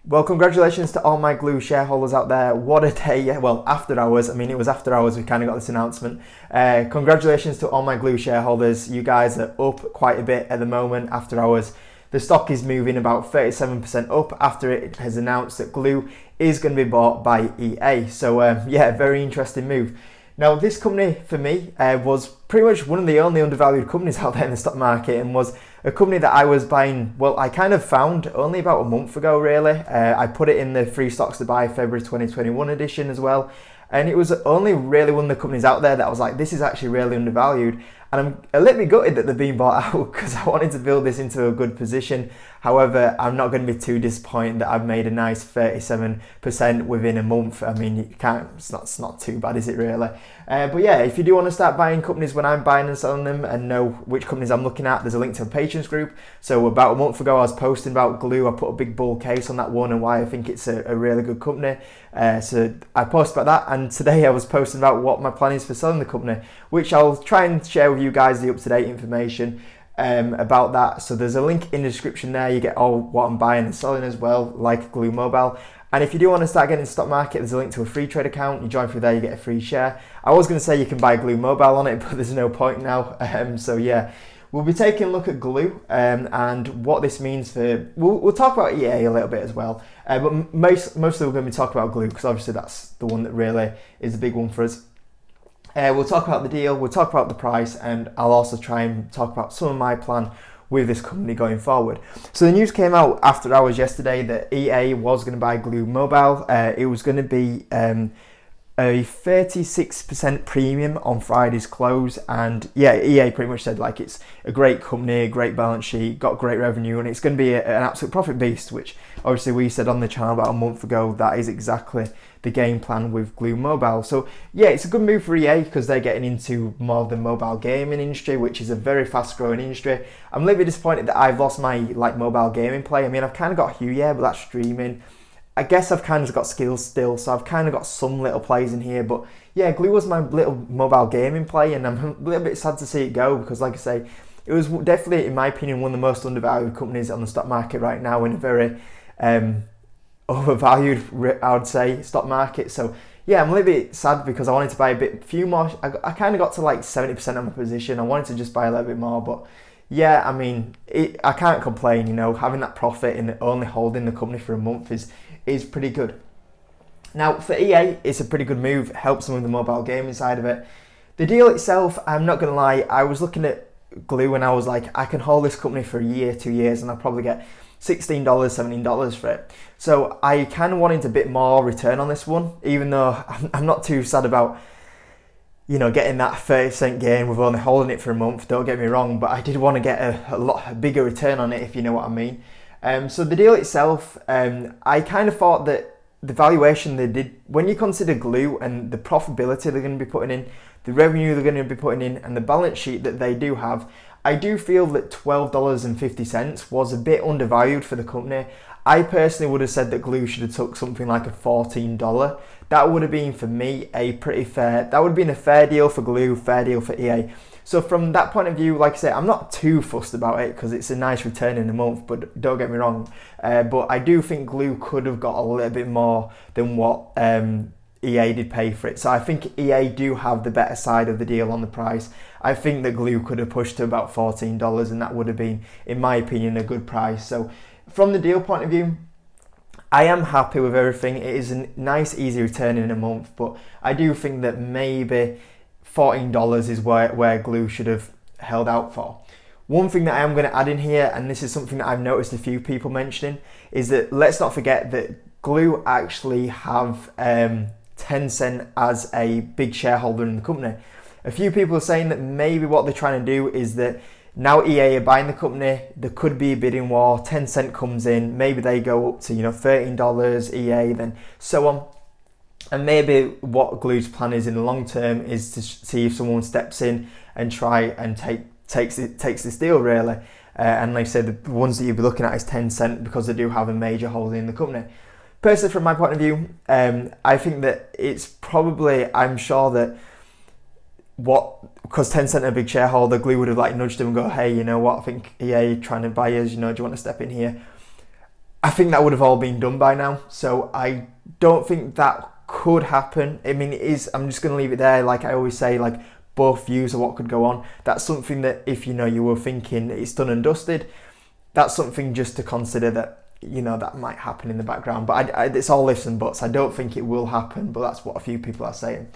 Well, congratulations to all my Glue shareholders out there. What a day. Well, after hours. I mean, it was after hours we kind of got this announcement. Congratulations to all my Glue shareholders. You guys are up quite a bit at the moment after hours. The stock is moving about 37% up after it has announced that Glue is going to be bought by EA. So, yeah, very interesting move. Now, this company, for me, was pretty much one of the only undervalued companies out there in the stock market, and was a company that I was buying, well, I kind of found only about a month ago, really. I put it in the free stocks to buy February 2021 edition as well. And it was only really one of the companies out there that I was like, this is actually really undervalued. And I'm a little bit gutted that they're being bought out because I wanted to build this into a good position. However, I'm not going to be too disappointed that I've made a nice 37% within a month. I mean, you can't, it's not too bad, is it really? But yeah, if you do want to start buying companies when I'm buying and selling them and know which companies I'm looking at, there's a link to a patrons group. So about a month ago, I was posting about Glue. I put a big bull case on that one and why I think it's a really good company. So I posted about that, and today I was posting about what my plan is for selling the company, which I'll try and share with you guys the up-to-date information about that. So there's a link in the description there. You get all what I'm buying and selling as well, like Glue Mobile. And if you do want to start getting into stock market, there's a link to a free trade account. You join through there, you get a free share. I was going to say you can buy Glue Mobile on it, but there's no point now. So yeah, we'll be taking a look at Glue and what this means for. We'll talk about EA a little bit as well, but mostly we're going to be talking about Glue because obviously that's the one that really is the big one for us. We'll talk about the deal, we'll talk about the price, and I'll also try and talk about some of my plan with this company going forward. So the news came out after hours yesterday that EA was going to buy Glue Mobile. It was going to be a 36% premium on Friday's close, and yeah, EA pretty much said like it's a great company, great balance sheet, got great revenue, and it's going to be an absolute profit beast, which obviously we said on the channel about a month ago that is exactly the game plan with Glue Mobile. So yeah, it's a good move for EA because they're getting into more of the mobile gaming industry, which is a very fast growing industry. I'm a little bit disappointed that I've lost my mobile gaming play. I mean, I've kind of got Hugh, yeah, but that's streaming. I guess I've kind of got skills still, so I've kind of got some little plays in here. But yeah, Glue was my little mobile gaming play, and I'm a little bit sad to see it go because, like I say, it was definitely, in my opinion, one of the most undervalued companies on the stock market right now in a very overvalued, I would say, stock market. So yeah, I'm a little bit sad because I wanted to buy a few more. I kind of got to like 70% of my position. I wanted to just buy a little bit more, but yeah, I mean, I can't complain. You know, having that profit and only holding the company for a month is pretty good. Now for EA, it's a pretty good move. It helps them with the mobile gaming side of it. The deal itself, I'm not gonna lie, I was looking at Glue and I was like, I can hold this company for a year, 2 years, and I'll probably get $16, $17 for it. So I kind of wanted a bit more return on this one, even though I'm not too sad about, you know, getting that 30% gain with only holding it for a month. Don't get me wrong, but I did want to get a bigger return on it, if you know what I mean. So the deal itself, I kind of thought that the valuation they did, when you consider Glue and the profitability they're going to be putting in, the revenue they're going to be putting in, and the balance sheet that they do have, I do feel that $12.50 was a bit undervalued for the company. I personally would have said that Glue should have took something like a $14. That would have been, for me, a pretty fair, that would have been a fair deal for Glue, fair deal for EA. So from that point of view, like I say, I'm not too fussed about it because it's a nice return in a month, but don't get me wrong. But I do think Glue could have got a little bit more than what EA did pay for it. So I think EA do have the better side of the deal on the price. I think that Glue could have pushed to about $14, and that would have been, in my opinion, a good price. So from the deal point of view, I am happy with everything. It is a nice, easy return in a month, but I do think that maybe $14 is where Glue should have held out for. One thing that I am going to add in here, and this is something that I've noticed a few people mentioning, is that let's not forget that Glue actually have Tencent as a big shareholder in the company. A few people are saying that maybe what they're trying to do is that now EA are buying the company, there could be a bidding war, Tencent comes in, maybe they go up to, you know, $13, EA, then so on. And maybe what Glue's plan is in the long term is to see if someone steps in and try and takes this deal really. And like I said, the ones that you'll be looking at is Tencent because they do have a major holding in the company. Personally, from my point of view, I think that it's probably, I'm sure that because Tencent are a big shareholder, Glue would have like nudged them and go, hey, you know what, I think EA trying to buy us, you know, do you want to step in here? I think that would have all been done by now. So I don't think that could happen. I mean, it is. I'm just going to leave it there. Like I always say, like both views of what could go on. That's something that if you were thinking it's done and dusted, that's something just to consider that that might happen in the background. But it's all ifs and buts. I don't think it will happen, but that's what a few people are saying.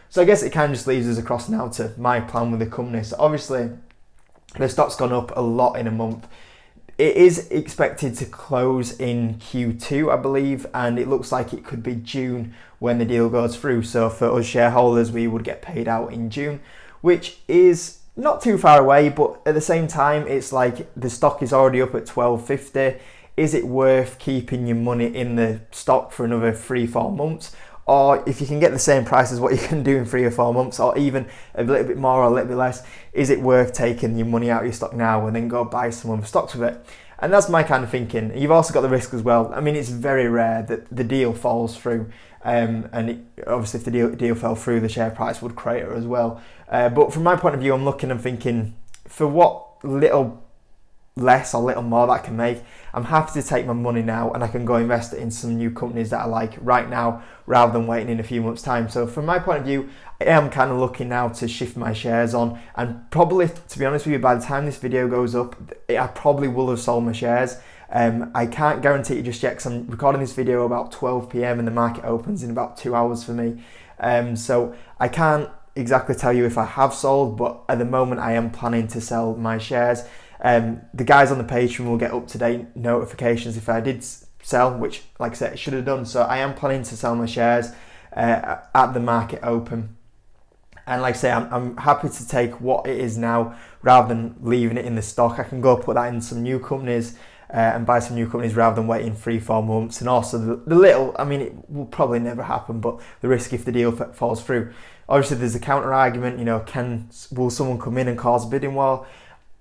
So I guess it kind of just leaves us across now to my plan with the company. So obviously, the stock's gone up a lot in a month. It is expected to close in Q2, I believe, and it looks like it could be June when the deal goes through. So for us shareholders, we would get paid out in June, which is not too far away, but at the same time, it's like the stock is already up at $12.50. Is it worth keeping your money in the stock for another 3-4 months? Or if you can get the same price as what you can do in 3 or 4 months, or even a little bit more or a little bit less, is it worth taking your money out of your stock now and then go buy some other stocks with it? And that's my kind of thinking. You've also got the risk as well. I mean, it's very rare that the deal falls through, obviously if the deal fell through, the share price would crater as well. But from my point of view, I'm looking and thinking, for what little less or little more that I can make, I'm happy to take my money now and I can go invest it in some new companies that I like right now rather than waiting in a few months' time. So from my point of view, I am kind of looking now to shift my shares on, and probably, to be honest with you, by the time this video goes up, I probably will have sold my shares. I can't guarantee it just yet because I'm recording this video about 12 p.m. and the market opens in about 2 hours for me. So I can't exactly tell you if I have sold, but at the moment I am planning to sell my shares. The guys on the Patreon will get up-to-date notifications if I did sell, which, like I said, I should have done. So I am planning to sell my shares at the market open. And like I say, I'm happy to take what it is now rather than leaving it in the stock. I can go put that in some new companies and buy some new companies rather than waiting 3-4 months. And also the little, I mean, it will probably never happen, but the risk if the deal falls through. Obviously, there's a counter argument. Will someone come in and cause a bidding war?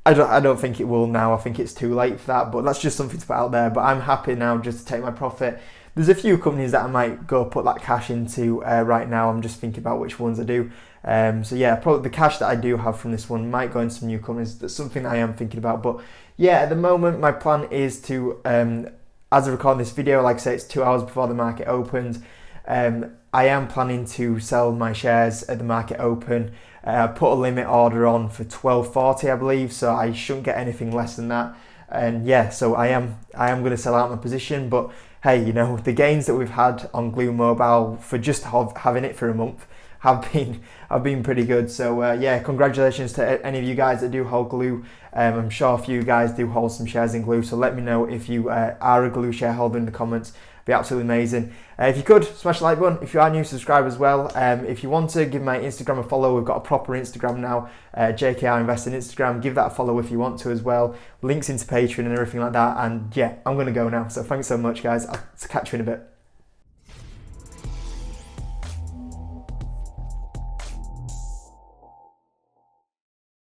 I don't think it will now. I think it's too late for that, but that's just something to put out there. But I'm happy now just to take my profit. There's a few companies that I might go put that cash into right now. I'm just thinking about which ones I do. So yeah, probably the cash that I do have from this one might go into some new companies. That's something I am thinking about. But yeah, at the moment, my plan is to, as I record this video, like I say, it's 2 hours before the market opens. I am planning to sell my shares at the market open. Put a limit order on for $12.40, I believe, so I shouldn't get anything less than that. And yeah, so I am going to sell out my position. But hey, the gains that we've had on Glue Mobile for just having it for a month have been pretty good. So yeah, congratulations to any of you guys that do hold Glue. I'm sure a few guys do hold some shares in Glue, so let me know if you are a Glue shareholder in the comments. Be absolutely amazing. If you could, smash the like button. If you are new, subscribe as well. If you want to give my Instagram a follow, we've got a proper Instagram now, JKR Invest in Instagram. Give that a follow if you want to as well. Links into Patreon and everything like that. And yeah, I'm going to go now. So thanks so much, guys. I'll catch you in a bit.